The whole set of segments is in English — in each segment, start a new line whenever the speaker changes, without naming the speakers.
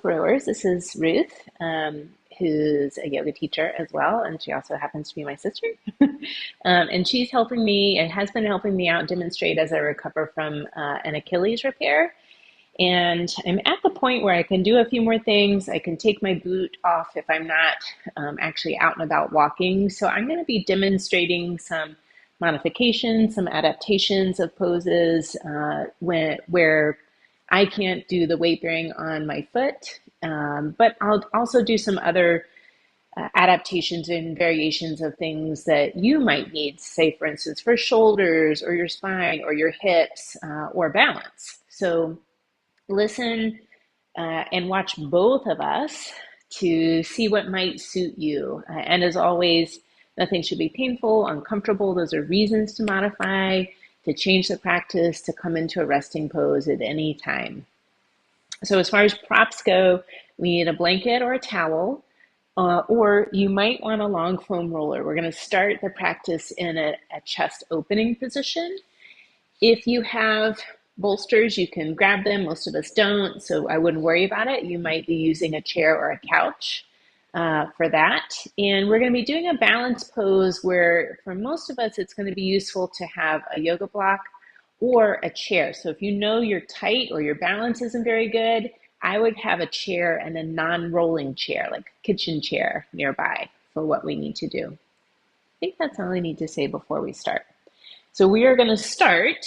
growers. This is Ruth, who's a yoga teacher as well, and she also happens to be my sister. And she's helping me and has been helping me out demonstrate as I recover from an Achilles repair. And I'm at the point where I can do a few more things. I can take my boot off if I'm not actually out and about walking. So I'm going to be demonstrating some modifications, some adaptations of poses where I can't do the weight bearing on my foot, but I'll also do some other adaptations and variations of things that you might need, say, for instance, for shoulders or your spine or your hips or balance. So listen and watch both of us to see what might suit you. And as always, nothing should be painful, uncomfortable. Those are reasons to modify, to change the practice, to come into a resting pose at any time. So as far as props go, we need a blanket or a towel, or you might want a long foam roller. We're going to start the practice in a chest opening position. If you have bolsters, you can grab them. Most of us don't, so I wouldn't worry about it. You might be using a chair or a couch for that. And we're going to be doing a balance pose where for most of us, it's going to be useful to have a yoga block or a chair. So if you know you're tight or your balance isn't very good, I would have a chair and a non-rolling chair, like a kitchen chair nearby for what we need to do. I think that's all I need to say before we start. So we are going to start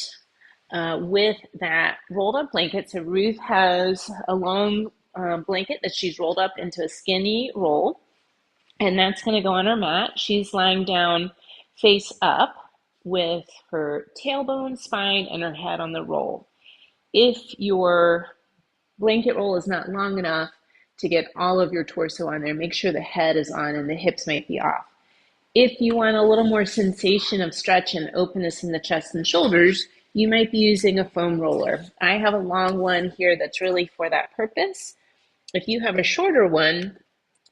with that rolled up blanket. So Ruth has a long blanket that she's rolled up into a skinny roll, and that's going to go on her mat. She's lying down face up with her tailbone, spine, and her head on the roll. If your blanket roll is not long enough to get all of your torso on there, make sure the head is on and the hips might be off. If you want a little more sensation of stretch and openness in the chest and shoulders, you might be using a foam roller. I have a long one here that's really for that purpose. If you have a shorter one,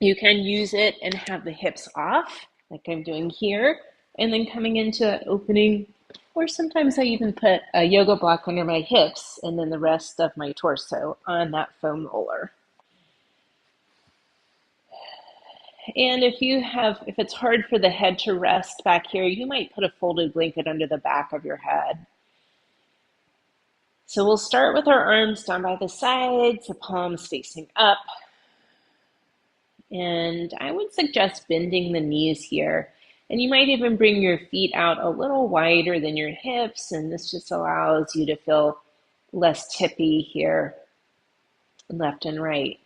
you can use it and have the hips off, like I'm doing here, and then coming into an opening, or sometimes I even put a yoga block under my hips and then the rest of my torso on that foam roller. And if it's hard for the head to rest back here, you might put a folded blanket under the back of your head. So we'll start with our arms down by the sides, the palms facing up. And I would suggest bending the knees here. And you might even bring your feet out a little wider than your hips, and this just allows you to feel less tippy here, left and right.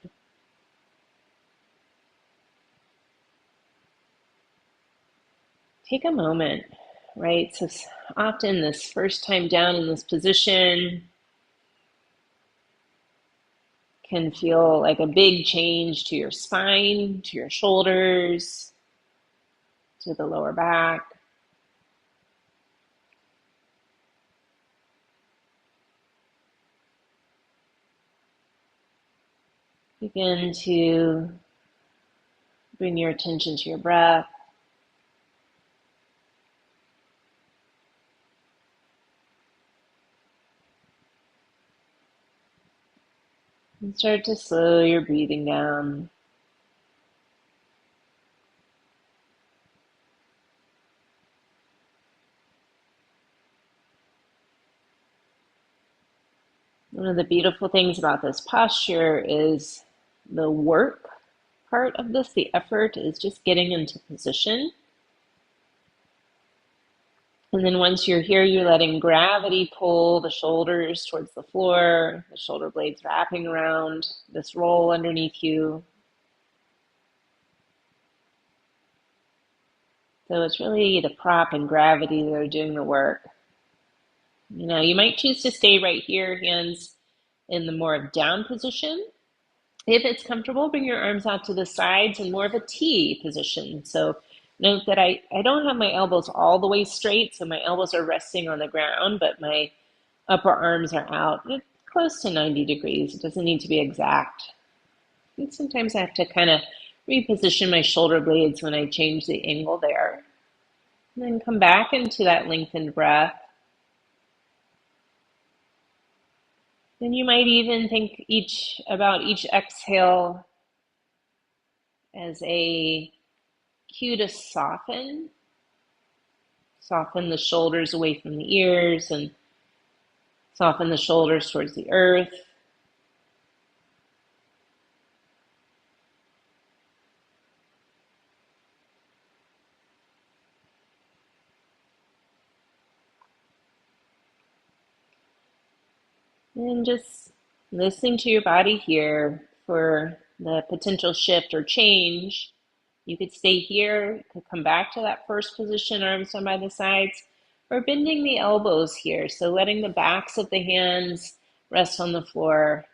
Take a moment, right? So often this first time down in this position can feel like a big change to your spine, to your shoulders, to the lower back. Begin to bring your attention to your breath. And start to slow your breathing down. One of the beautiful things about this posture is the work part of this. The effort is just getting into position. And then once you're here, you're letting gravity pull the shoulders towards the floor, the shoulder blades wrapping around this roll underneath you. So it's really the prop and gravity that are doing the work. You know, you might choose to stay right here, hands in the more of down position. If it's comfortable, bring your arms out to the sides in more of a T position. So note that I don't have my elbows all the way straight, so my elbows are resting on the ground, but my upper arms are out close to 90 degrees. It doesn't need to be exact. And sometimes I have to kind of reposition my shoulder blades when I change the angle there. And then come back into that lengthened breath. Then you might even think about each exhale as a cue to soften the shoulders away from the ears and soften the shoulders towards the earth. And just listening to your body here for the potential shift or change. You could stay here, you could come back to that first position, arms down by the sides, or bending the elbows here. So letting the backs of the hands rest on the floor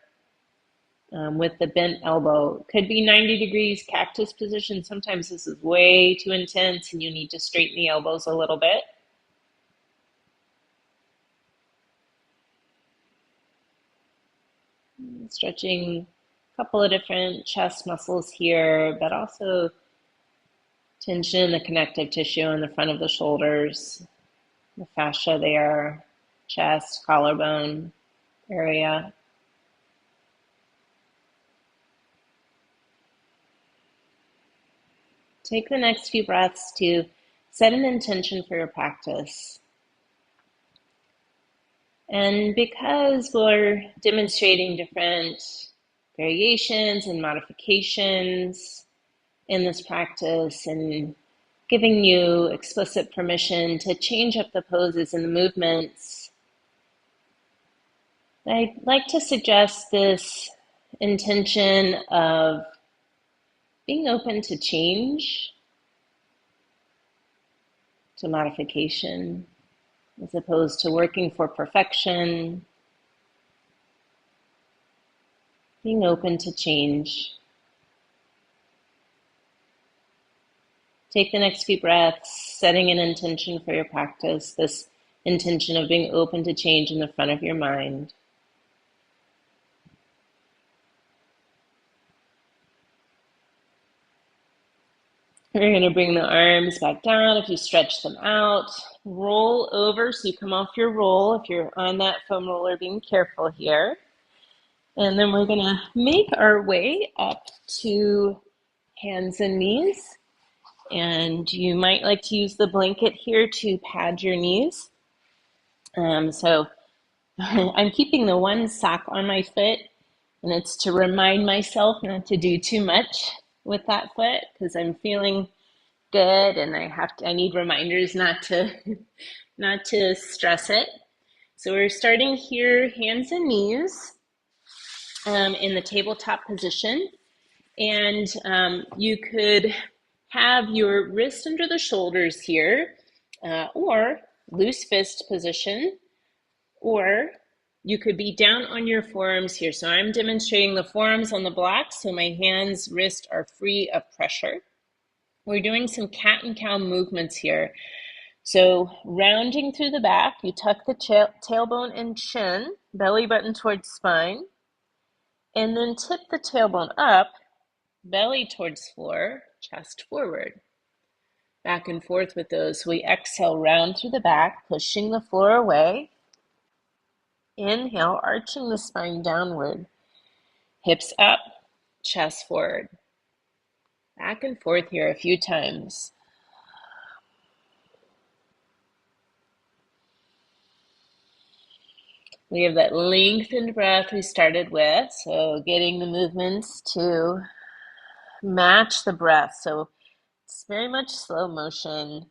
with the bent elbow. Could be 90 degrees cactus position. Sometimes this is way too intense and you need to straighten the elbows a little bit. Stretching a couple of different chest muscles here, but also tension in the connective tissue in the front of the shoulders, the fascia there, chest, collarbone area. Take the next few breaths to set an intention for your practice. And because we're demonstrating different variations and modifications in this practice and giving you explicit permission to change up the poses and the movements, I'd like to suggest this intention of being open to change, to modification, as opposed to working for perfection, being open to change. Take the next few breaths, setting an intention for your practice, this intention of being open to change in the front of your mind. We're going to bring the arms back down if you stretch them out. Roll over so you come off your roll. If you're on that foam roller, being careful here. And then we're going to make our way up to hands and knees. And you might like to use the blanket here to pad your knees. So I'm keeping the one sock on my foot, and it's to remind myself not to do too much with that foot because I'm feeling good and I need reminders not to stress it. So we're starting here, hands and knees in the tabletop position. And you could have your wrist under the shoulders here, or loose fist position, or you could be down on your forearms here. So I'm demonstrating the forearms on the block, so my hands, wrist are free of pressure. We're doing some cat and cow movements here. So rounding through the back, you tuck the tailbone and chin, belly button towards spine, and then tip the tailbone up, belly towards floor, chest forward. Back and forth with those. So we exhale, round through the back, pushing the floor away. Inhale, arching the spine downward. Hips up, chest forward. Back and forth here a few times. We have that lengthened breath we started with, so getting the movements to match the breath. So it's very much slow motion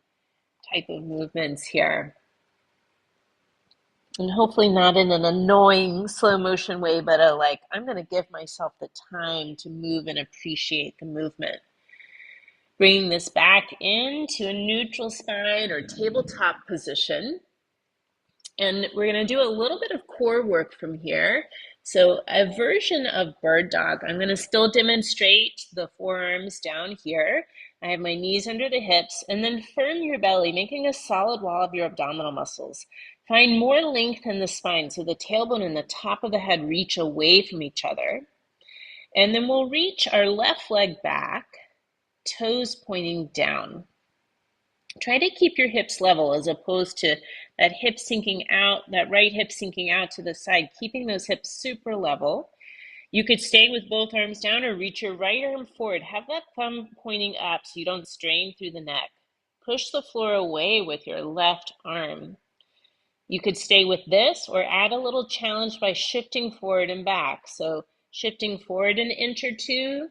type of movements here. And hopefully not in an annoying slow motion way, but I'm going to give myself the time to move and appreciate the movement. Bringing this back into a neutral spine or tabletop position. And we're going to do a little bit of core work from here. So a version of bird dog. I'm going to still demonstrate the forearms down here. I have my knees under the hips, and then firm your belly, making a solid wall of your abdominal muscles. Find more length in the spine so the tailbone and the top of the head reach away from each other. And then we'll reach our left leg back, toes pointing down. Try to keep your hips level as opposed to that hip sinking out, that right hip sinking out to the side, keeping those hips super level. You could stay with both arms down or reach your right arm forward. Have that thumb pointing up so you don't strain through the neck. Push the floor away with your left arm. You could stay with this or add a little challenge by shifting forward and back. So shifting forward an inch or two,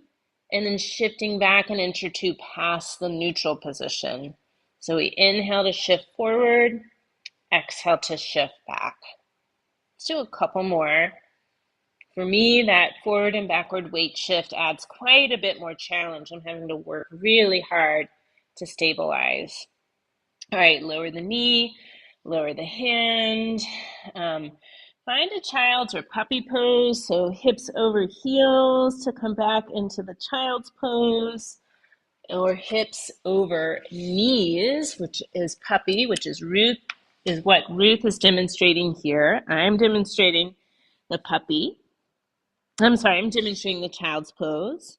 and then shifting back an inch or two past the neutral position. So we inhale to shift forward, exhale to shift back. Let's do a couple more. For me, that forward and backward weight shift adds quite a bit more challenge. I'm having to work really hard to stabilize. All right, lower the knee, lower the hand. Find a child's or puppy pose, so hips over heels to come back into the child's pose, or hips over knees, which is puppy, which is Ruth, is what Ruth is demonstrating here. I'm demonstrating the puppy. I'm demonstrating the child's pose.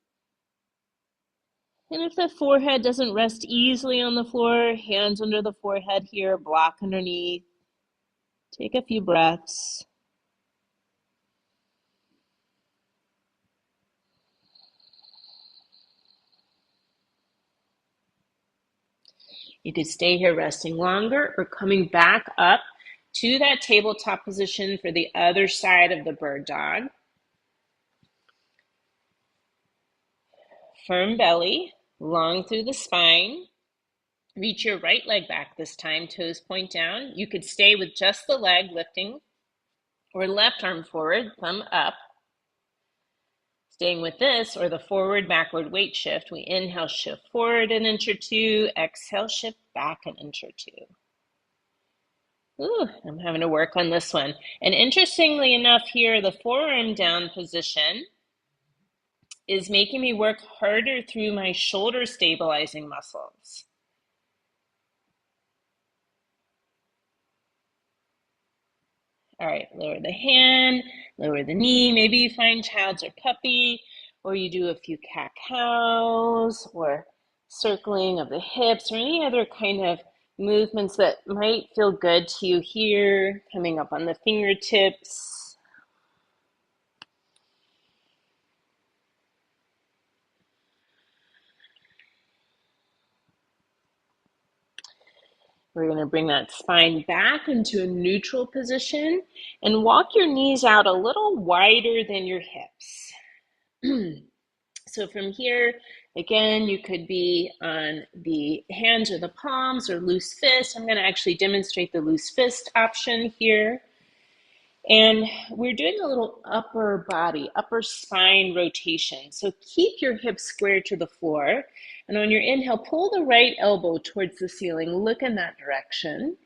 And if the forehead doesn't rest easily on the floor, hands under the forehead here, block underneath. Take a few breaths. You could stay here resting longer or coming back up to that tabletop position for the other side of the bird dog. Firm belly, long through the spine. Reach your right leg back this time, toes point down. You could stay with just the leg lifting, or left arm forward, thumb up. Staying with this, or the forward backward weight shift, we inhale, shift forward an inch or two, exhale, shift back an inch or two. Ooh, I'm having to work on this one. And interestingly enough here, the forearm down position is making me work harder through my shoulder stabilizing muscles. All right, lower the hand, lower the knee. Maybe you find child's or puppy, or you do a few cat-cows, or circling of the hips, or any other kind of movements that might feel good to you here, coming up on the fingertips. We're going to bring that spine back into a neutral position and walk your knees out a little wider than your hips. So from here, again, you could be on the hands or the palms or loose fist. I'm going to actually demonstrate the loose fist option here. And we're doing a little upper body, upper spine rotation. So keep your hips square to the floor. And on your inhale, pull the right elbow towards the ceiling. Look in that direction.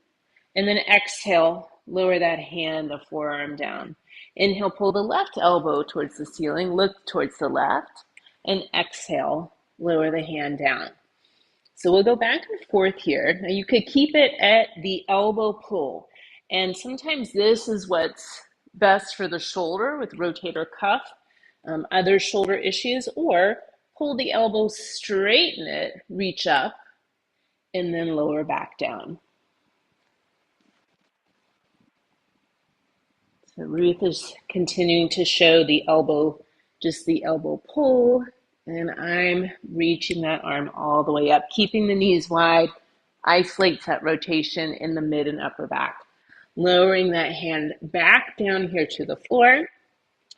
And then exhale, lower that hand, the forearm down. Inhale, pull the left elbow towards the ceiling. Look towards the left. And exhale, lower the hand down. So we'll go back and forth here. Now you could keep it at the elbow pull. And sometimes this is what's best for the shoulder with rotator cuff, other shoulder issues, or pull the elbow, straighten it, reach up, and then lower back down. So Ruth is continuing to show the elbow, just the elbow pull, and I'm reaching that arm all the way up, keeping the knees wide, isolates that rotation in the mid and upper back. Lowering that hand back down here to the floor,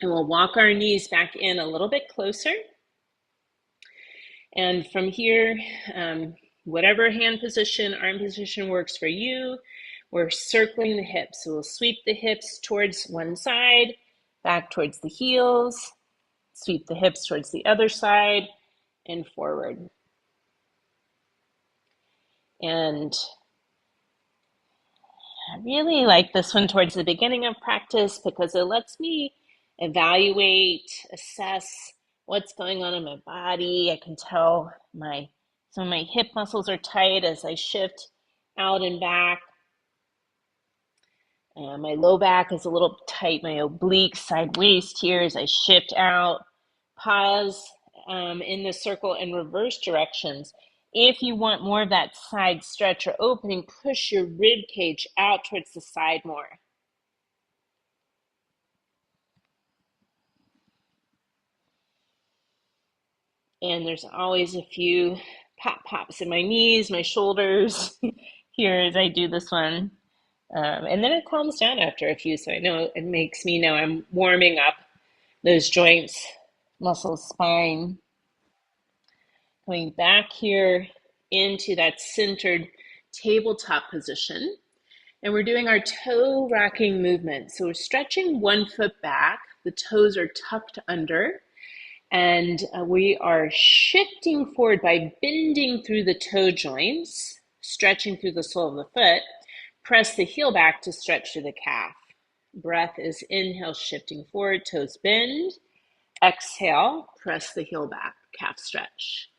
and we'll walk our knees back in a little bit closer. And from here, whatever hand position, arm position works for you, we're circling the hips. So we'll sweep the hips towards one side, back towards the heels, sweep the hips towards the other side, and forward. And I really like this one towards the beginning of practice because it lets me evaluate, assess what's going on in my body. I can tell some of my hip muscles are tight as I shift out and back. My low back is a little tight, my oblique side waist here as I shift out. Pause in the circle in reverse directions If you want more of that side stretch or opening, push your rib cage out towards the side more. And there's always a few pops in my knees, my shoulders here as I do this one. And then it calms down after a few, so I know it makes me know I'm warming up those joints, muscles, spine. Coming back here into that centered tabletop position. And we're doing our toe rocking movement. So we're stretching one foot back, the toes are tucked under, and we are shifting forward by bending through the toe joints, stretching through the sole of the foot. Press the heel back to stretch through the calf. Breath is inhale, shifting forward, toes bend. Exhale, press the heel back, calf stretch.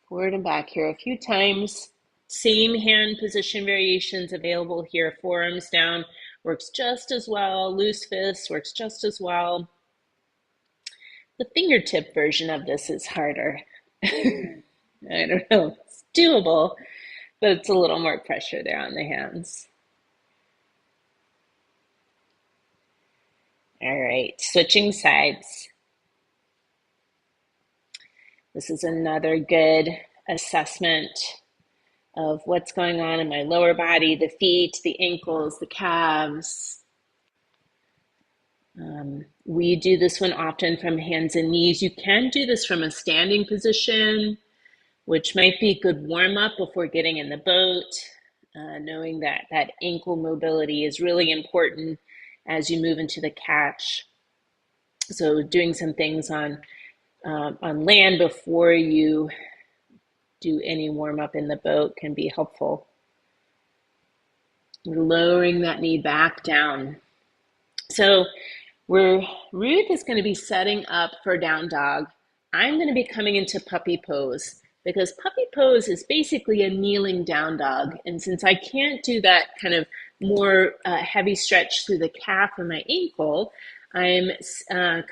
Forward and back here a few times. Same hand position variations available here. Forearms down works just as well. Loose fists works just as well. The fingertip version of this is harder. I don't know. It's doable, but it's a little more pressure there on the hands. All right, switching sides. This is another good assessment of what's going on in my lower body, the feet, the ankles, the calves. We do this one often from hands and knees. You can do this from a standing position, which might be a good warm up before getting in the boat, knowing that that ankle mobility is really important as you move into the catch. So doing some things on land before you do any warm up in the boat can be helpful. We're lowering that knee back down. So Ruth is going to be setting up for down dog. I'm going to be coming into puppy pose because puppy pose is basically a kneeling down dog. And since I can't do that kind of more heavy stretch through the calf and my ankle, I'm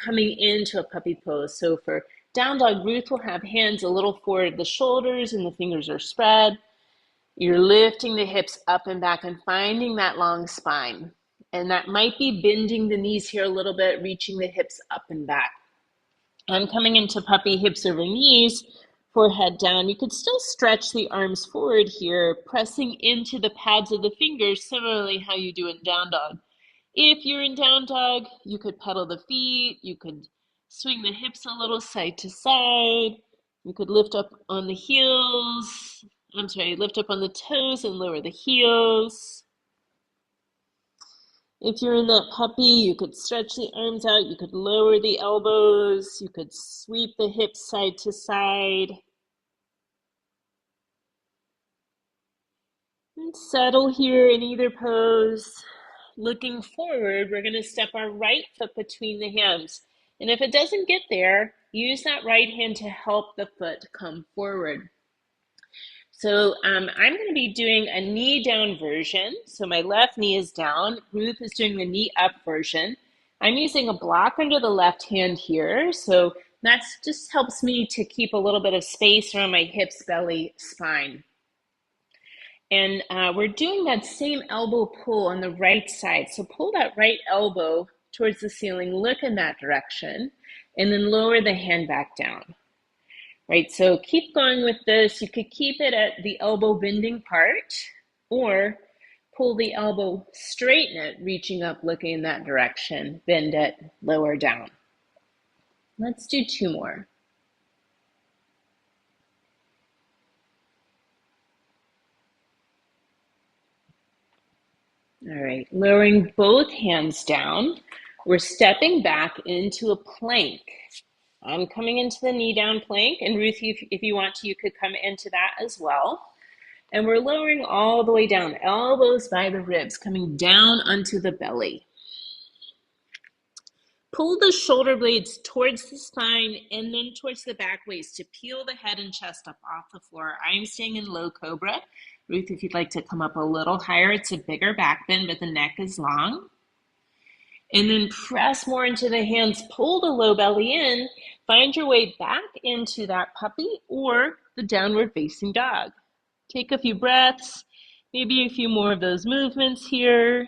coming into a puppy pose. So for down dog, Ruth will have hands a little forward the shoulders and the fingers are spread. You're lifting the hips up and back and finding that long spine. And that might be bending the knees here a little bit, reaching the hips up and back. I'm coming into puppy, hips over knees, forehead down. You could still stretch the arms forward here, pressing into the pads of the fingers, similarly how you do in down dog. If you're in down dog, you could pedal the feet, you could swing the hips a little side to side, you could lift up on the heels, lift up on the toes and lower the heels. If you're in that puppy, you could stretch the arms out, you could lower the elbows, you could sweep the hips side to side. And settle here in either pose. Looking forward, we're going to step our right foot between the hands. And if it doesn't get there, use that right hand to help the foot come forward. So I'm going to be doing a knee down version. So my left knee is down. Ruth is doing the knee up version. I'm using a block under the left hand here. So that just helps me to keep a little bit of space around my hips, belly, spine. And we're doing that same elbow pull on the right side. So pull that right elbow towards the ceiling, look in that direction, and then lower the hand back down. Right, so keep going with this. You could keep it at the elbow bending part, or pull the elbow, straighten it, reaching up, looking in that direction, bend it, lower down. Let's do two more. All right, lowering both hands down. We're stepping back into a plank. I'm coming into the knee down plank, and Ruth, if you want to, you could come into that as well. And we're lowering all the way down, elbows by the ribs, coming down onto the belly. Pull the shoulder blades towards the spine and then towards the back waist to peel the head and chest up off the floor. I'm staying in low cobra. Ruth, if you'd like to come up a little higher, it's a bigger back bend, but the neck is long. And then press more into the hands, pull the low belly in, find your way back into that puppy or the downward facing dog. Take a few breaths, maybe a few more of those movements here.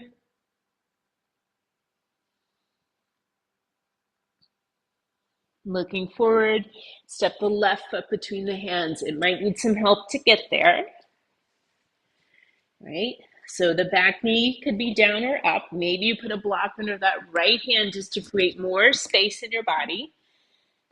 Looking forward, step the left foot between the hands. It might need some help to get there, right? So the back knee could be down or up. Maybe you put a block under that right hand just to create more space in your body.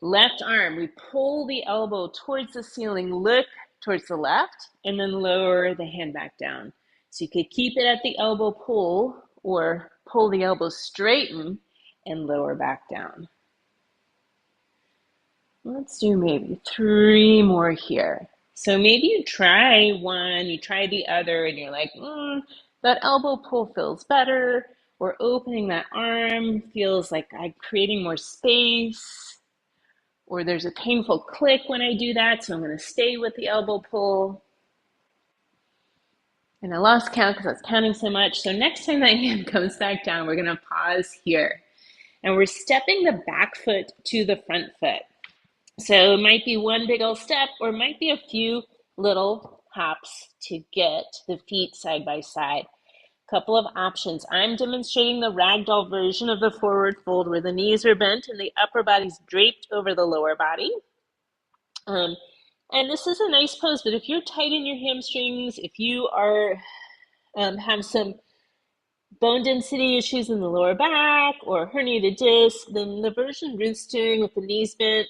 Left arm, we pull the elbow towards the ceiling, look towards the left, and then lower the hand back down. So you could keep it at the elbow pull or pull the elbow straighten and lower back down. Let's do maybe 3 more here. So maybe you try one, you try the other, and you're like, that elbow pull feels better, or opening that arm feels like I'm creating more space, or there's a painful click when I do that, so I'm going to stay with the elbow pull. And I lost count because I was counting so much. So next time that hand comes back down, we're going to pause here. And we're stepping the back foot to the front foot. So it might be one big old step, or it might be a few little hops to get the feet side by side. Couple of options. I'm demonstrating the ragdoll version of the forward fold where the knees are bent and the upper body's draped over the lower body. And this is a nice pose, but if you're tight in your hamstrings, if you are have some bone density issues in the lower back or herniated disc, then the version Ruth's doing with the knees bent,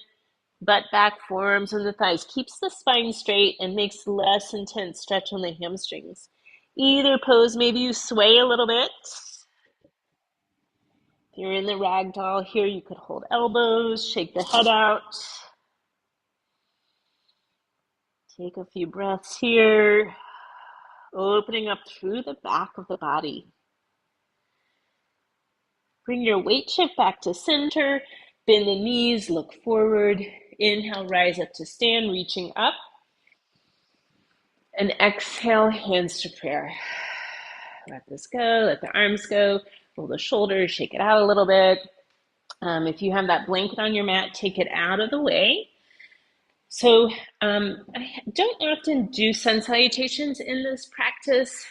butt back, forearms, and the thighs keeps the spine straight and makes less intense stretch on the hamstrings. Either pose, maybe you sway a little bit. If you're in the ragdoll here, you could hold elbows, shake the head out. Take a few breaths here, opening up through the back of the body. Bring your weight shift back to center, bend the knees, look forward. Inhale, rise up to stand, reaching up. And exhale, hands to prayer. Let this go, let the arms go, roll the shoulders, shake it out a little bit. If you have that blanket on your mat, take it out of the way. So I don't often do sun salutations in this practice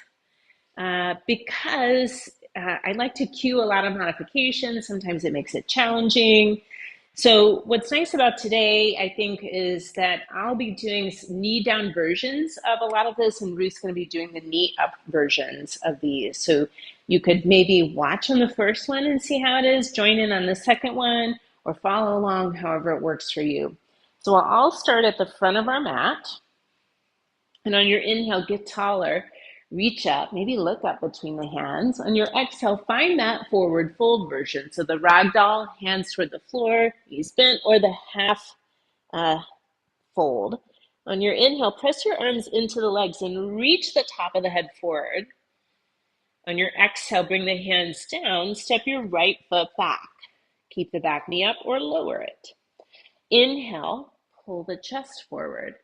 because I like to cue a lot of modifications. Sometimes it makes it challenging. So what's nice about today, I think, is that I'll be doing knee down versions of a lot of this, and Ruth's going to be doing the knee up versions of these. So you could maybe watch on the first one and see how it is, join in on the second one, or follow along however it works for you. So I'll start at the front of our mat, and on your inhale, get taller. Reach up, maybe look up between the hands. On your exhale, find that forward fold version. So the ragdoll, hands toward the floor, knees bent, or the half fold. On your inhale, press your arms into the legs and reach the top of the head forward. On your exhale, bring the hands down, step your right foot back. Keep the back knee up or lower it. Inhale, pull the chest forward.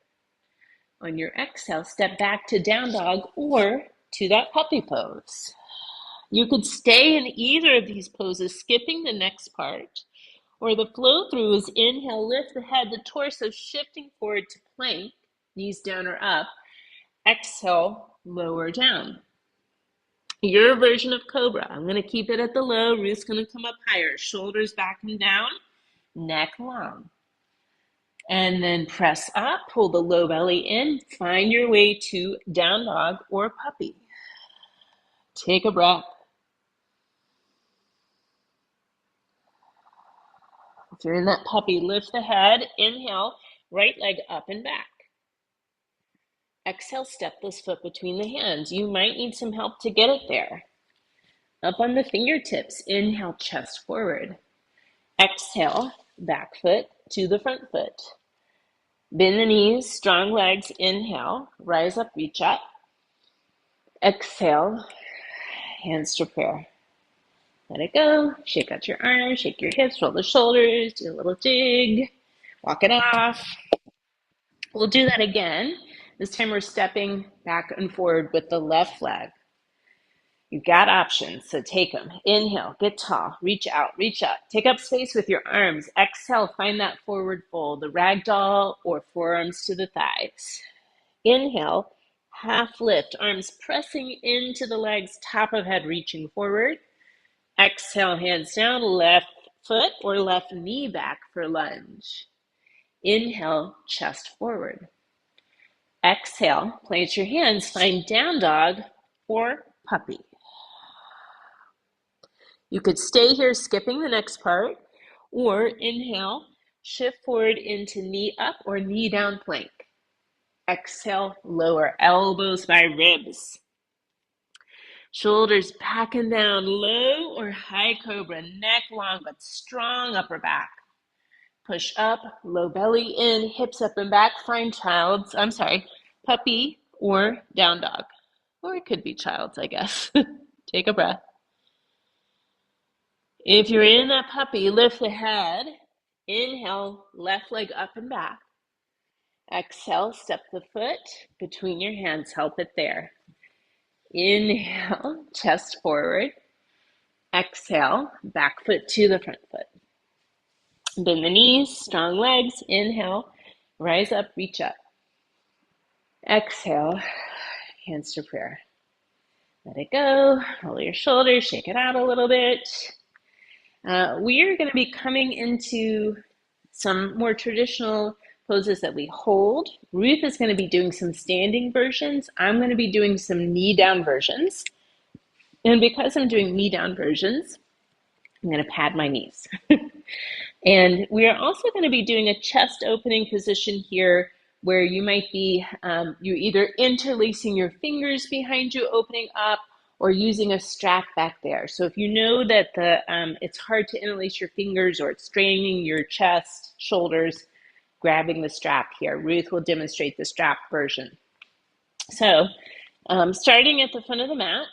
On your exhale, step back to down dog or to that puppy pose. You could stay in either of these poses, skipping the next part, or the flow through is inhale, lift the head, the torso shifting forward to plank, knees down or up. Exhale, lower down. Your version of cobra. I'm going to keep it at the low. Ruth's going to come up higher. Shoulders back and down, neck long. And then press up, pull the low belly in, find your way to down dog or puppy. Take a breath. If you're in that puppy, lift the head, inhale, right leg up and back. Exhale, step this foot between the hands. You might need some help to get it there. Up on the fingertips, inhale, chest forward. Exhale, back foot to the front foot. Bend the knees, strong legs, inhale, rise up, reach up. Exhale, hands to prayer. Let it go, shake out your arms, shake your hips, roll the shoulders, do a little jig, walk it off. We'll do that again. This time we're stepping back and forward with the left leg. You got options, so take them. Inhale, get tall, reach out, reach up. Take up space with your arms. Exhale, find that forward fold, the ragdoll or forearms to the thighs. Inhale, half lift, arms pressing into the legs, top of head reaching forward. Exhale, hands down, left foot or left knee back for lunge. Inhale, chest forward. Exhale, place your hands, find down dog or puppy. You could stay here skipping the next part, or inhale, shift forward into knee up or knee down plank. Exhale, lower elbows by ribs. Shoulders back and down, low or high cobra, neck long but strong upper back. Push up, low belly in, hips up and back, find puppy or down dog. Or it could be child's, I guess. Take a breath. If you're in that puppy, lift the head. Inhale, left leg up and back. Exhale, step the foot between your hands, help it there. Inhale, chest forward. Exhale, back foot to the front foot. Bend the knees, strong legs. Inhale, rise up, reach up. Exhale, hands to prayer. Let it go, roll your shoulders, shake it out a little bit. We are going to be coming into some more traditional poses that we hold. Ruth is going to be doing some standing versions. I'm going to be doing some knee down versions. And because I'm doing knee down versions, I'm going to pad my knees. And we are also going to be doing a chest opening position here where you might be, you either interlacing your fingers behind you, opening up, or using a strap back there. So if you know that it's hard to interlace your fingers or it's straining your chest, shoulders, grabbing the strap here. Ruth will demonstrate the strap version. So starting at the front of the mat,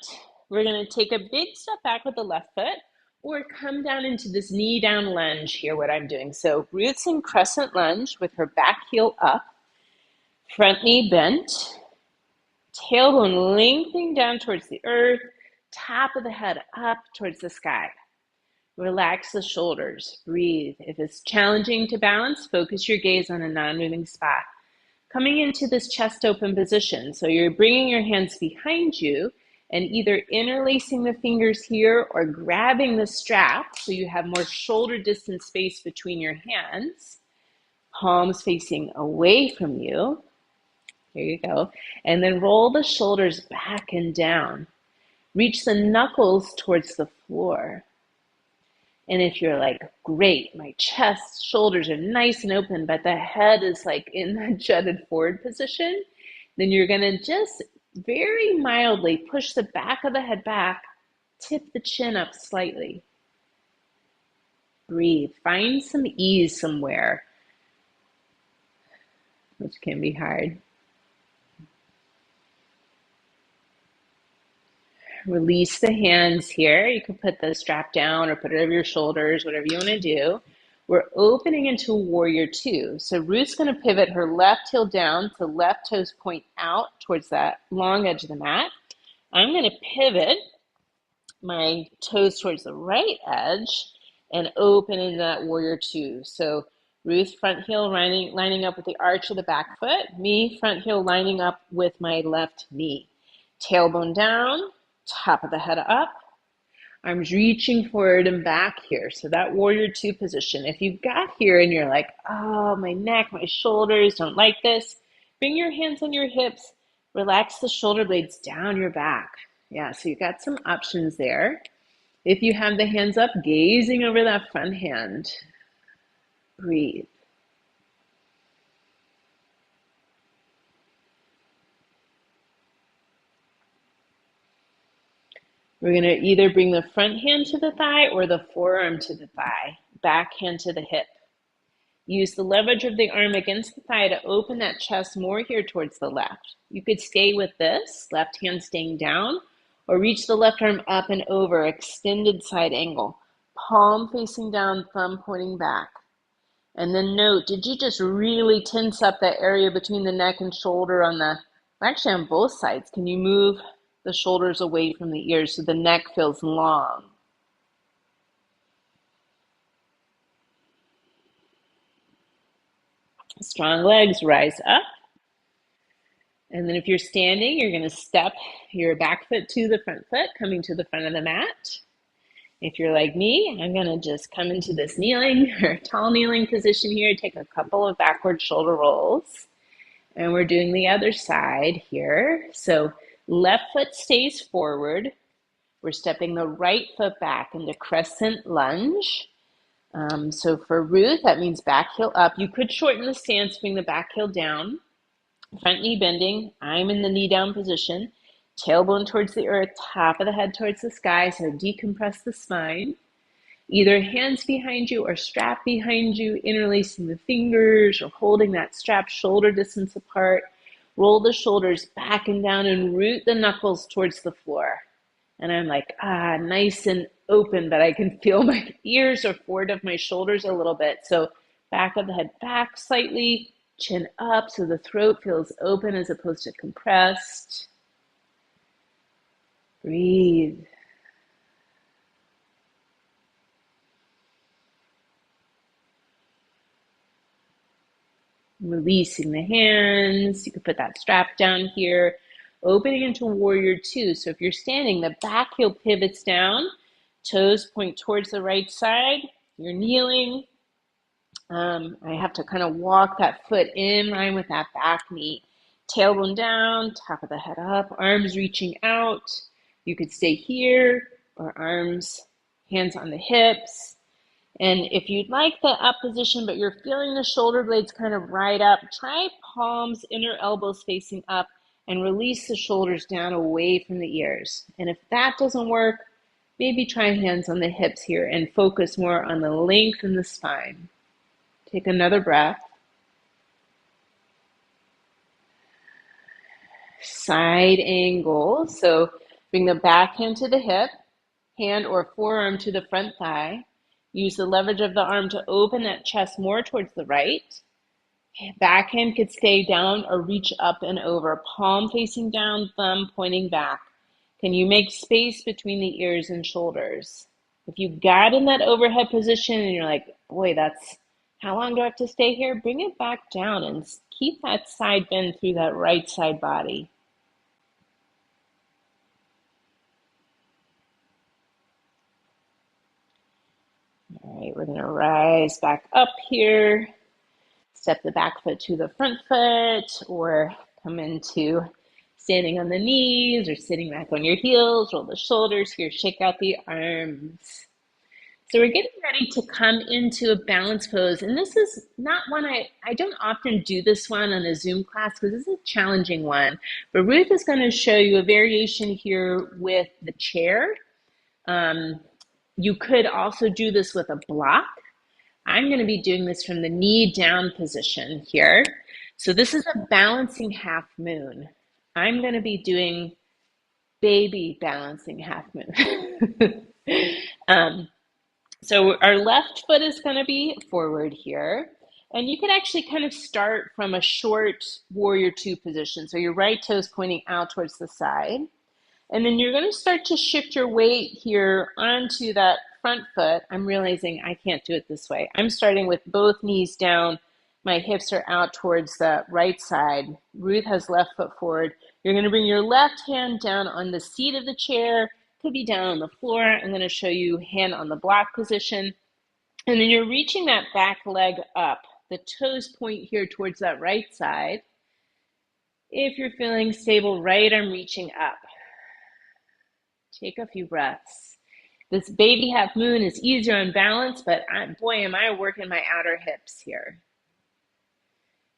we're going to take a big step back with the left foot or come down into this knee down lunge here, what I'm doing. So Ruth's in crescent lunge with her back heel up, front knee bent, tailbone lengthening down towards the earth, top of the head up towards the sky. Relax the shoulders, breathe. If it's challenging to balance, focus your gaze on a non-moving spot. Coming into this chest open position, so you're bringing your hands behind you and either interlacing the fingers here or grabbing the strap so you have more shoulder distance space between your hands, palms facing away from you. Here you go. And then roll the shoulders back and down. Reach the knuckles towards the floor. And if you're like, great, my chest, shoulders are nice and open, but the head is like in that jutted forward position, then you're going to just very mildly push the back of the head back, tip the chin up slightly. Breathe. Find some ease somewhere, which can be hard. Release the hands here. You can put the strap down or put it over your shoulders, whatever you want to do. We're opening into warrior two. So Ruth's going to pivot her left heel down to left toes point out towards that long edge of the mat. I'm going to pivot my toes towards the right edge and open into that warrior two. So Ruth front heel lining up with the arch of the back foot. Me front heel lining up with my left knee. Tailbone down. Top of the head up, arms reaching forward and back here. So that warrior two position. If you got here and you're like, oh, my neck, my shoulders, don't like this, bring your hands on your hips, relax the shoulder blades down your back. Yeah, so you got some options there. If you have the hands up, gazing over that front hand, breathe. We're going to either bring the front hand to the thigh or the forearm to the thigh, back hand to the hip. Use the leverage of the arm against the thigh to open that chest more here towards the left. You could stay with this, left hand staying down, or reach the left arm up and over, extended side angle. Palm facing down, thumb pointing back. And then note, did you just really tense up that area between the neck and shoulder actually on both sides? Can you move the shoulders away from the ears so the neck feels long. Strong legs, rise up. And then if you're standing, you're going to step your back foot to the front foot, coming to the front of the mat. If you're like me, I'm going to just come into this kneeling or tall kneeling position here, take a couple of backward shoulder rolls. And we're doing the other side here. So left foot stays forward. We're stepping the right foot back into crescent lunge. So for Ruth, that means back heel up. You could shorten the stance, bring the back heel down. Front knee bending. I'm in the knee down position. Tailbone towards the earth, top of the head towards the sky. So decompress the spine. Either hands behind you or strap behind you, interlacing the fingers or holding that strap shoulder distance apart. Roll the shoulders back and down and root the knuckles towards the floor. And I'm like, nice and open, but I can feel my ears are forward of my shoulders a little bit. So back of the head back slightly, chin up so the throat feels open as opposed to compressed. Breathe. Releasing the hands. You can put that strap down here. Opening into warrior two. So if you're standing, the back heel pivots down. Toes point towards the right side. You're kneeling. I have to kind of walk that foot in line with that back knee. Tailbone down, top of the head up, arms reaching out. You could stay here or arms, hands on the hips. And if you'd like the up position, but you're feeling the shoulder blades kind of right up, try palms, inner elbows facing up, and release the shoulders down away from the ears. And if that doesn't work, maybe try hands on the hips here and focus more on the length in the spine. Take another breath. Side angle. So bring the back hand to the hip, hand or forearm to the front thigh. Use the leverage of the arm to open that chest more towards the right. Back hand could stay down or reach up and over. Palm facing down, thumb pointing back. Can you make space between the ears and shoulders? If you got in that overhead position and you're like, boy, that's how long do I have to stay here? Bring it back down and keep that side bend through that right side body. All right, we're going to rise back up here. Step the back foot to the front foot or come into standing on the knees or sitting back on your heels. Roll the shoulders here, shake out the arms. So we're getting ready to come into a balance pose. And this is not one I don't often do this one on a Zoom class because this is a challenging one. But Ruth is going to show you a variation here with the chair. You could also do this with a block. I'm going to be doing this from the knee down position here. So this is a balancing half moon. I'm going to be doing baby balancing half moon. So our left foot is going to be forward here. And you can actually kind of start from a short warrior two position. So your right toe is pointing out towards the side. And then you're going to start to shift your weight here onto that front foot. I'm realizing I can't do it this way. I'm starting with both knees down. My hips are out towards the right side. Ruth has left foot forward. You're going to bring your left hand down on the seat of the chair. Could be down on the floor. I'm going to show you hand on the block position. And then you're reaching that back leg up. The toes point here towards that right side. If you're feeling stable, right arm reaching up. Take a few breaths. This baby half moon is easier on balance, but boy, am I working my outer hips here.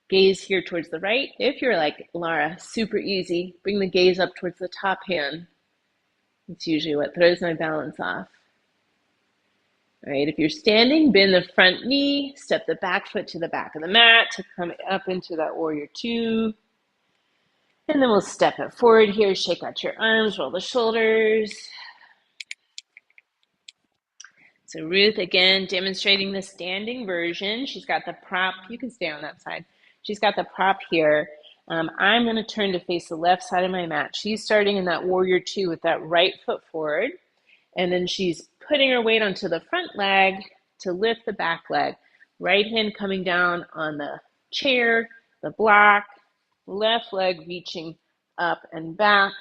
Gaze here towards the right. If you're like Laura, super easy. Bring the gaze up towards the top hand. It's usually what throws my balance off. All right, if you're standing, bend the front knee, step the back foot to the back of the mat to come up into that warrior two. And then we'll step it forward here, shake out your arms, roll the shoulders. So Ruth, again, demonstrating the standing version. She's got the prop. You can stay on that side. She's got the prop here. I'm going to turn to face the left side of my mat. She's starting in that warrior two with that right foot forward. And then she's putting her weight onto the front leg to lift the back leg. Right hand coming down on the chair, the block, left leg reaching up and back,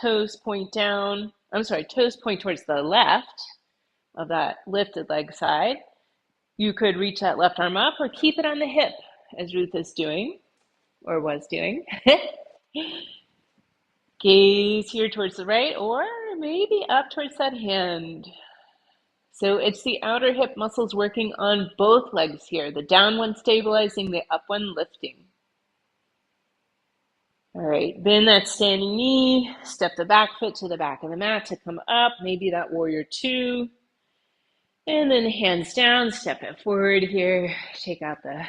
toes point down. I'm sorry, toes point towards the left of that lifted leg side. You could reach that left arm up or keep it on the hip as Ruth is doing or was doing. Gaze here towards the right or maybe up towards that hand. So it's the outer hip muscles working on both legs here. The down one stabilizing, the up one lifting. All right, bend that standing knee, step the back foot to the back of the mat to come up, maybe that warrior two. And then hands down, step it forward here, take out the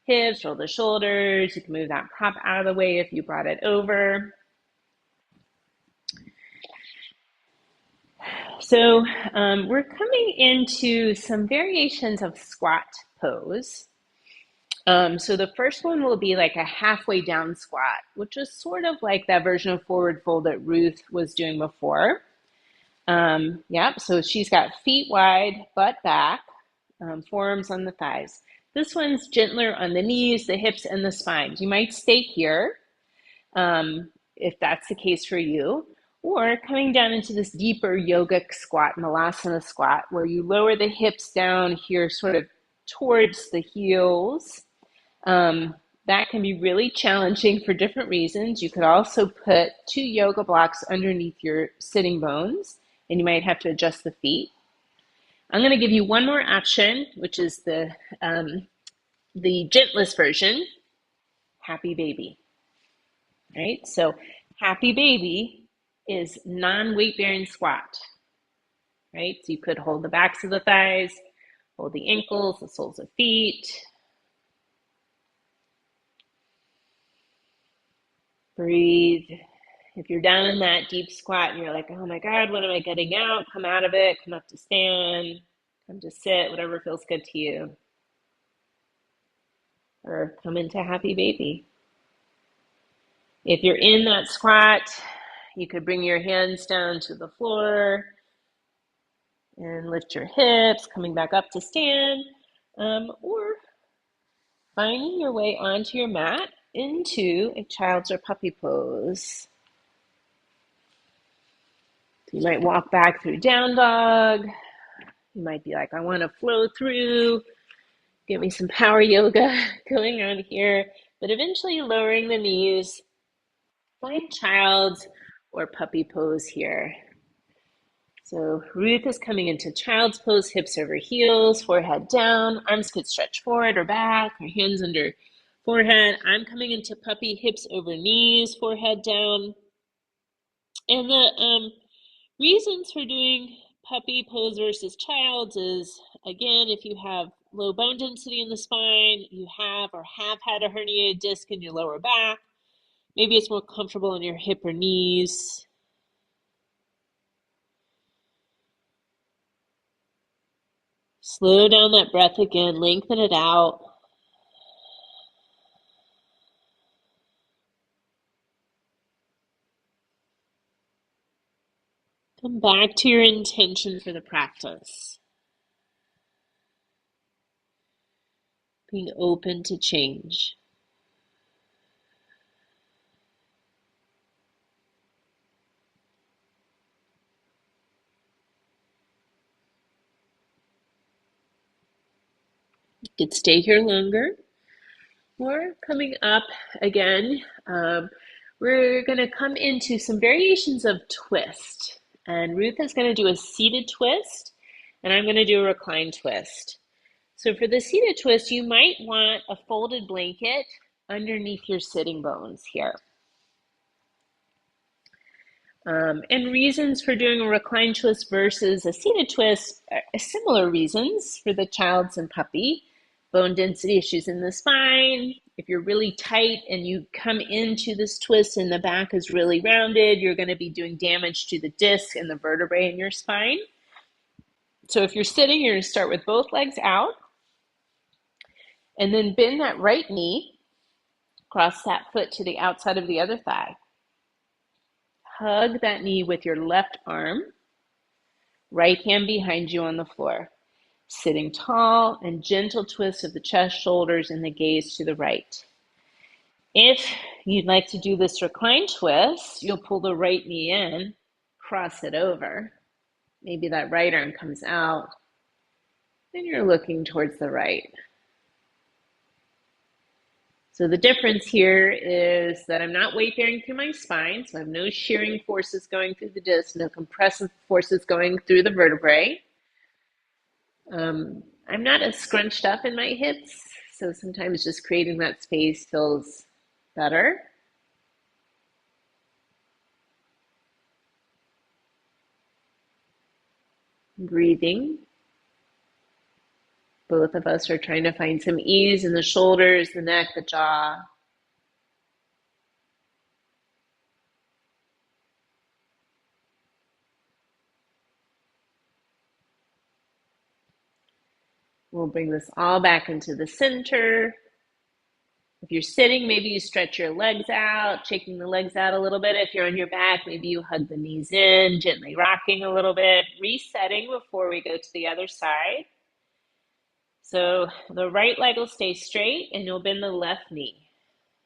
hips, roll the shoulders. You can move that prop out of the way if you brought it over. So we're coming into some variations of squat pose. So the first one will be like a halfway down squat, which is sort of like that version of forward fold that Ruth was doing before. Yep, so she's got feet wide, butt back, forearms on the thighs. This one's gentler on the knees, the hips, and the spine. You might stay here if that's the case for you, or coming down into this deeper yogic squat, malasana squat, where you lower the hips down here sort of towards the heels. That can be really challenging for different reasons. You could also put 2 yoga blocks underneath your sitting bones, and you might have to adjust the feet. I'm going to give you one more option, which is the gentlest version, happy baby. All right, so happy baby is non-weight bearing squat. Right, so you could hold the backs of the thighs, hold the ankles, the soles of feet. Breathe. If you're down in that deep squat and you're like, oh my God, when am I getting out? Come out of it, come up to stand, come to sit, whatever feels good to you. Or come into happy baby. If you're in that squat, you could bring your hands down to the floor and lift your hips, coming back up to stand, or finding your way onto your mat into a child's or puppy pose. You might walk back through down dog. You might be like, I want to flow through. Get me some power yoga going on here. But eventually lowering the knees. Find child's or puppy pose here. So Ruth is coming into child's pose, hips over heels, forehead down. Arms could stretch forward or back, or hands under forehead. I'm coming into puppy, hips over knees, forehead down. And the reasons for doing puppy pose versus child's is, again, if you have low bone density in the spine, you have or have had a herniated disc in your lower back, maybe it's more comfortable in your hip or knees. Slow down that breath again, lengthen it out. Come back to your intention for the practice. Being open to change. You could stay here longer. Or coming up again, we're going to come into some variations of twist. And Ruth is going to do a seated twist, and I'm going to do a reclined twist. So for the seated twist, you might want a folded blanket underneath your sitting bones here. And reasons for doing a reclined twist versus a seated twist are similar reasons for the child's and puppy. Bone density issues in the spine. If you're really tight and you come into this twist and the back is really rounded, you're going to be doing damage to the disc and the vertebrae in your spine. So if you're sitting, you're going to start with both legs out and then bend that right knee Cross that foot to the outside of the other thigh. Hug that knee with your left arm, right hand behind you on the floor. Sitting tall and gentle twist of the chest, shoulders, and the gaze to the right. If you'd like to do this recline twist, you'll pull the right knee in, cross it over. Maybe that right arm comes out, and you're looking towards the right. So the difference here is that I'm not weight bearing through my spine, so I have no shearing forces going through the disc, no compressive forces going through the vertebrae. I'm not as scrunched up in my hips, so sometimes just creating that space feels better. Breathing. Both of us are trying to find some ease in the shoulders, the neck, the jaw. We'll bring this all back into the center. If you're sitting, maybe you stretch your legs out, shaking the legs out a little bit. If you're on your back, maybe you hug the knees in, gently rocking a little bit, resetting before we go to the other side. So the right leg will stay straight and you'll bend the left knee.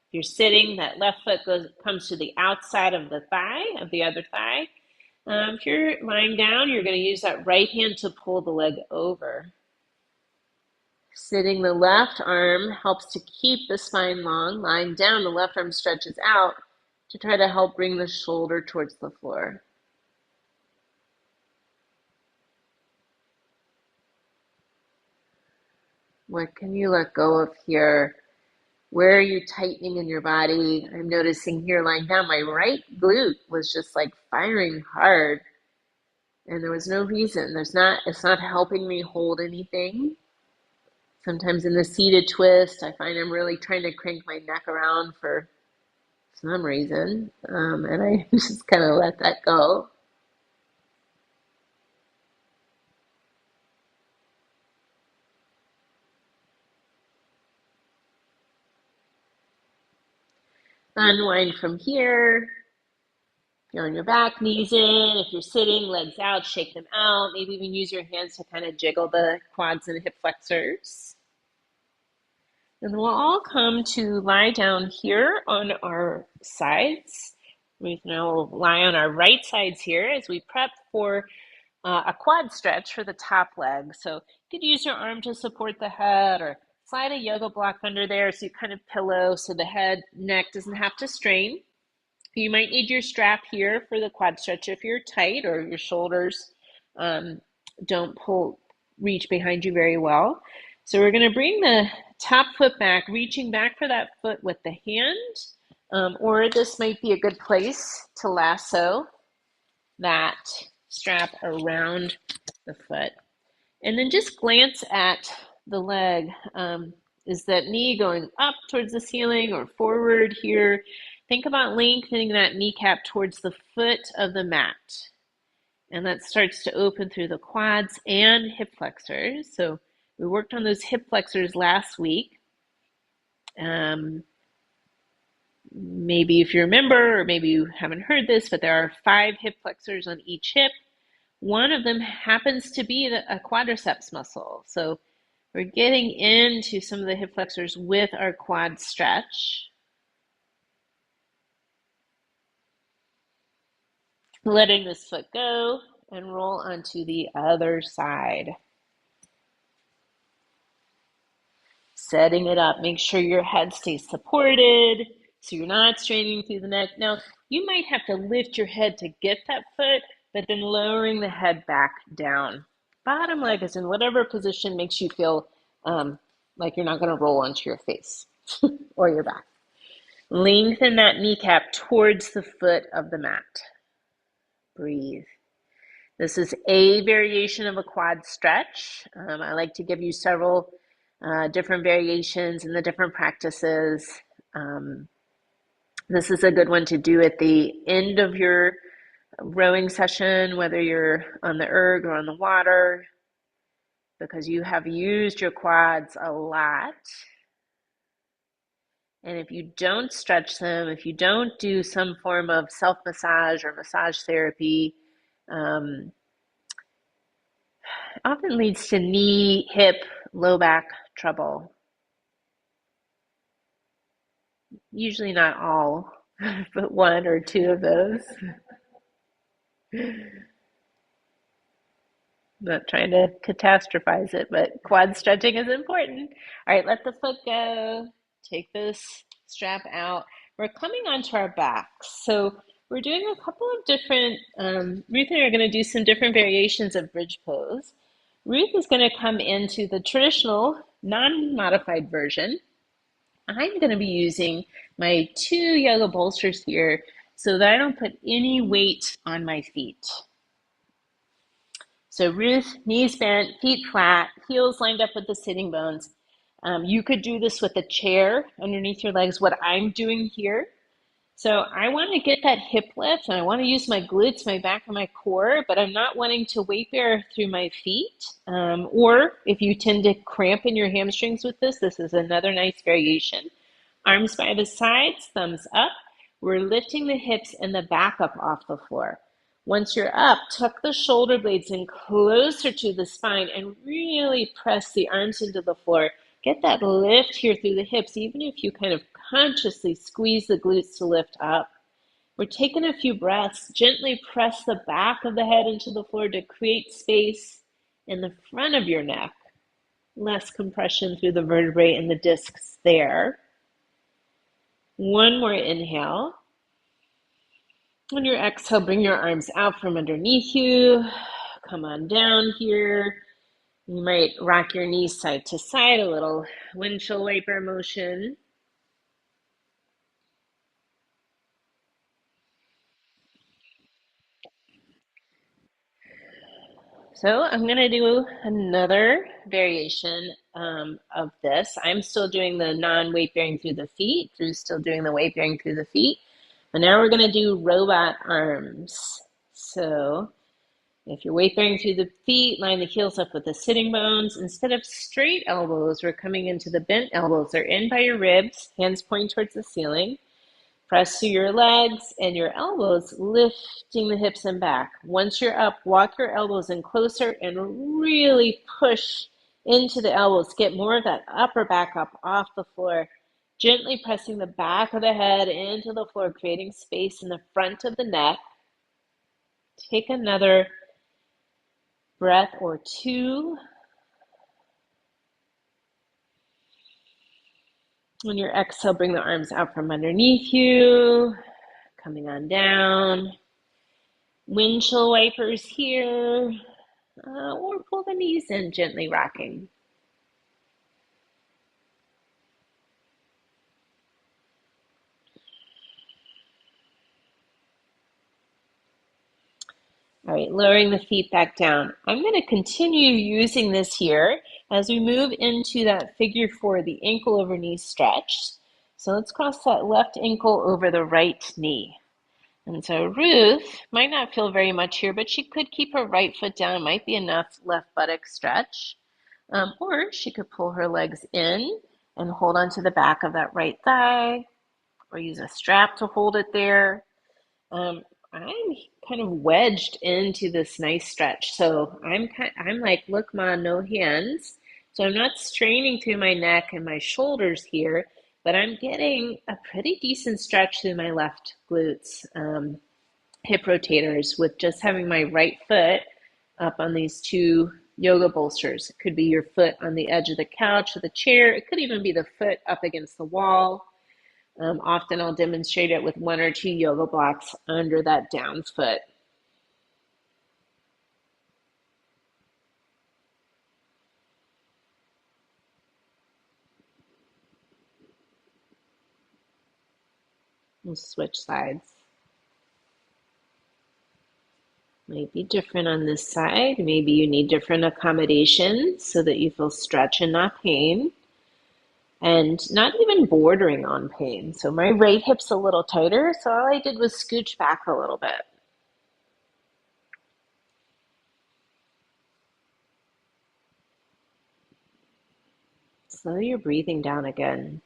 If you're sitting, that left foot comes to the outside of the thigh, of the other thigh. If you're lying down, you're going to use that right hand to pull the leg over. Sitting, the left arm helps to keep the spine long. Lying down, the left arm stretches out to try to help bring the shoulder towards the floor. What can you let go of here? Where are you tightening in your body? I'm noticing here lying down, my right glute was just like firing hard. And there was no reason. It's not helping me hold anything. Sometimes in the seated twist, I find I'm really trying to crank my neck around for some reason. And I just kind of let that go. Unwind from here. If you're on your back, knees in. If you're sitting, legs out, shake them out. Maybe even use your hands to kind of jiggle the quads and hip flexors. And then we'll all come to lie down here on our sides. We now will lie on our right sides here as we prep for a quad stretch for the top leg. So you could use your arm to support the head or slide a yoga block under there so you kind of pillow so the head, neck doesn't have to strain. You might need your strap here for the quad stretch if you're tight or your shoulders don't reach behind you very well. So we're going to bring the top foot back, reaching back for that foot with the hand, or this might be a good place to lasso that strap around the foot. And then just glance at the leg. Is that knee going up towards the ceiling or forward here? Think about lengthening that kneecap towards the foot of the mat. And that starts to open through the quads and hip flexors. So we worked on those hip flexors last week. Maybe if you remember, or maybe you haven't heard this, but there are 5 hip flexors on each hip. One of them happens to be a quadriceps muscle. So we're getting into some of the hip flexors with our quad stretch. Letting this foot go and roll onto the other side. Setting it up. Make sure your head stays supported so you're not straining through the neck. Now, you might have to lift your head to get that foot, but then lowering the head back down. Bottom leg is in whatever position makes you feel like you're not going to roll onto your face or your back. Lengthen that kneecap towards the foot of the mat. Breathe. This is a variation of a quad stretch. I like to give you several different variations in the different practices. This is a good one to do at the end of your rowing session, whether you're on the erg or on the water, because you have used your quads a lot. And if you don't stretch them, if you don't do some form of self-massage or massage therapy, um, often leads to knee, hip, low back trouble. Usually not all, but one or two of those. Not trying to catastrophize it, but quad stretching is important. All right, let the foot go. Take this strap out. We're coming onto our backs. So we're doing a couple of different, Ruth and I are going to do some different variations of bridge pose. Ruth is going to come into the traditional non-modified version. I'm going to be using my two yoga bolsters here so that I don't put any weight on my feet. So Ruth, knees bent, feet flat, heels lined up with the sitting bones. You could do this with a chair underneath your legs, what I'm doing here. So I want to get that hip lift and I want to use my glutes, my back, and my core, but I'm not wanting to weight bear through my feet. Or if you tend to cramp in your hamstrings with this, this is another nice variation. Arms by the sides, thumbs up. We're lifting the hips and the back up off the floor. Once you're up, tuck the shoulder blades in closer to the spine and really press the arms into the floor. Get that lift here through the hips, even if you kind of consciously squeeze the glutes to lift up. We're taking a few breaths. Gently press the back of the head into the floor to create space in the front of your neck. Less compression through the vertebrae and the discs there. One more inhale. On your exhale, bring your arms out from underneath you. Come on down here. You might rock your knees side to side, a little windshield wiper motion. So I'm going to do another variation of this. I'm still doing the non-weight bearing through the feet. Drew's still doing the weight bearing through the feet. And now we're going to do robot arms. So if you're weight bearing through the feet, line the heels up with the sitting bones. Instead of straight elbows, we're coming into the bent elbows. They're in by your ribs, hands point towards the ceiling. Press through your legs and your elbows, lifting the hips and back. Once you're up, walk your elbows in closer and really push into the elbows. Get more of that upper back up off the floor. Gently pressing the back of the head into the floor, creating space in the front of the neck. Take another breath or two. On your exhale, bring the arms out from underneath you, coming on down. Windshield wipers here, or pull the knees in, gently rocking. All right, lowering the feet back down. I'm going to continue using this here as we move into that figure four, the ankle over knee stretch. So let's cross that left ankle over the right knee. And so Ruth might not feel very much here, but she could keep her right foot down. It might be enough left buttock stretch. Or she could pull her legs in and hold onto the back of that right thigh, or use a strap to hold it there. I'm kind of wedged into this nice stretch. So I'm like, look, Ma, no hands. So I'm not straining through my neck and my shoulders here, but I'm getting a pretty decent stretch through my left glutes, hip rotators, with just having my right foot up on these two yoga bolsters. It could be your foot on the edge of the couch or the chair. It could even be the foot up against the wall. Often I'll demonstrate it with one or two yoga blocks under that down foot. We'll switch sides. Might be different on this side. Maybe you need different accommodations so that you feel stretch and not pain. And not even bordering on pain. So my right hip's a little tighter, so all I did was scooch back a little bit. Slow your breathing down again.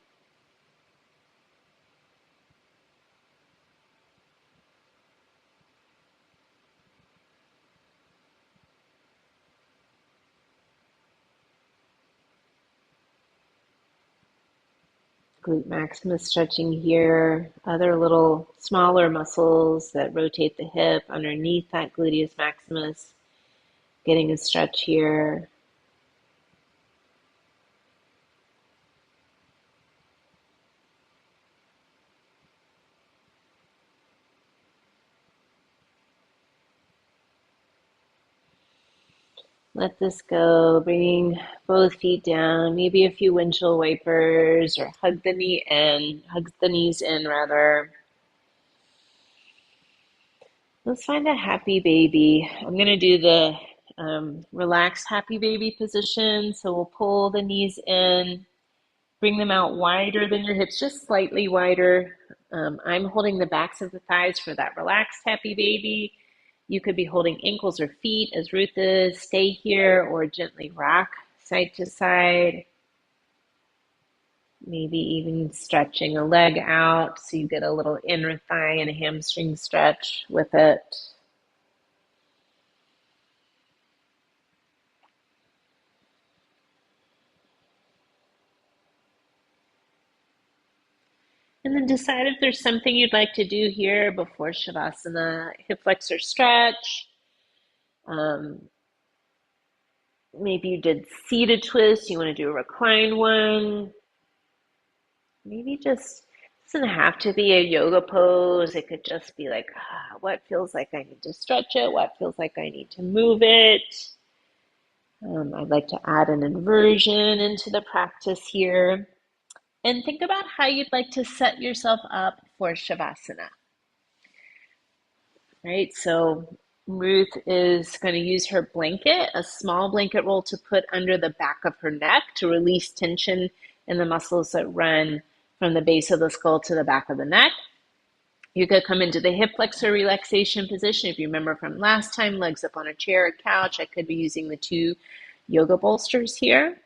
Glute maximus stretching here. Other little smaller muscles that rotate the hip underneath that gluteus maximus. Getting a stretch here. Let this go. Bringing both feet down. Maybe a few windshield wipers or hug the knee in. Hug the knees in rather. Let's find a happy baby. I'm going to do the relaxed happy baby position. So we'll pull the knees in, bring them out wider than your hips, just slightly wider. I'm holding the backs of the thighs for that relaxed happy baby. You could be holding ankles or feet as Ruth is. Stay here or gently rock side to side. Maybe even stretching a leg out so you get a little inner thigh and a hamstring stretch with it. And then decide if there's something you'd like to do here before Shavasana. Hip flexor stretch. Um, Maybe you did seated twist. You want to do a recline one. Maybe just doesn't have to be a yoga pose. It could just be like, what feels like I need to stretch it? What feels like I need to move it? I'd like to add an inversion into the practice here. And think about how you'd like to set yourself up for Shavasana. Right? So Ruth is going to use her blanket, a small blanket roll to put under the back of her neck to release tension in the muscles that run from the base of the skull to the back of the neck. You could come into the hip flexor relaxation position. If you remember from last time, legs up on a chair or couch, I could be using the two yoga bolsters here.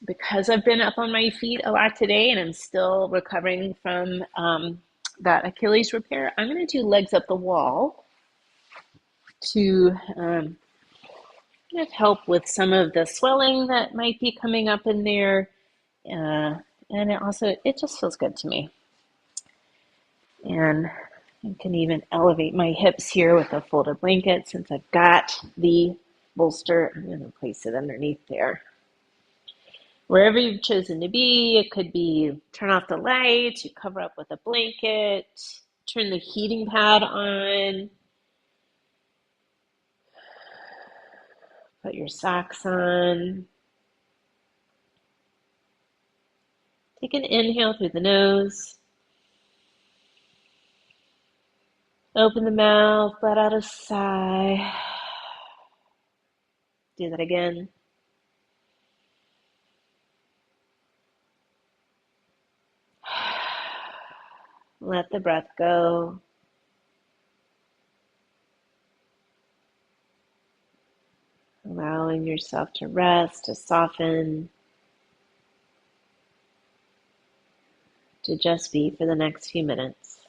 Because I've been up on my feet a lot today and I'm still recovering from that Achilles repair, I'm going to do legs up the wall to kind of help with some of the swelling that might be coming up in there. And it just feels good to me. And I can even elevate my hips here with a folded blanket since I've got the bolster. I'm going to place it underneath there. Wherever you've chosen to be, it could be turn off the lights, you cover up with a blanket, turn the heating pad on, put your socks on. Take an inhale through the nose. Open the mouth, let out a sigh. Do that again. Let the breath go. Allowing yourself to rest, to soften, to just be for the next few minutes.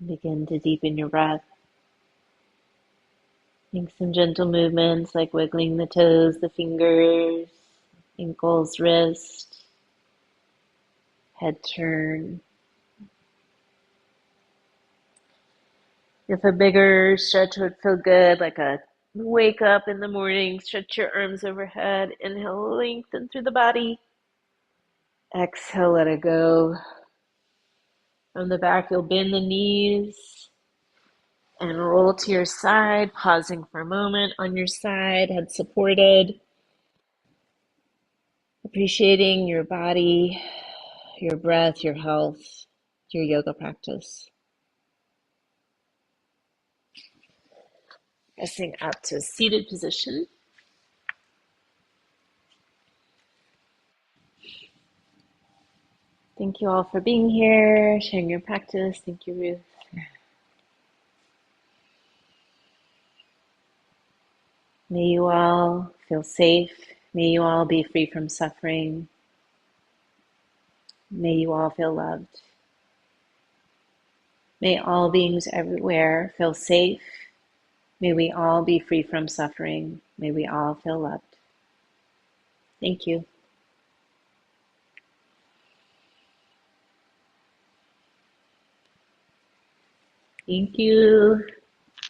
Begin to deepen your breath. Make some gentle movements like wiggling the toes, the fingers, ankles, wrist, head turn. If a bigger stretch would feel good, like a wake up in the morning, stretch your arms overhead, inhale, lengthen through the body. Exhale, let it go. From the back, you'll bend the knees and roll to your side, pausing for a moment on your side, head supported. Appreciating your body, your breath, your health, your yoga practice. Pressing up to a seated position. Thank you all for being here, sharing your practice. Thank you, Ruth. May you all feel safe. May you all be free from suffering. May you all feel loved. May all beings everywhere feel safe. May we all be free from suffering. May we all feel loved. Thank you. Thank you.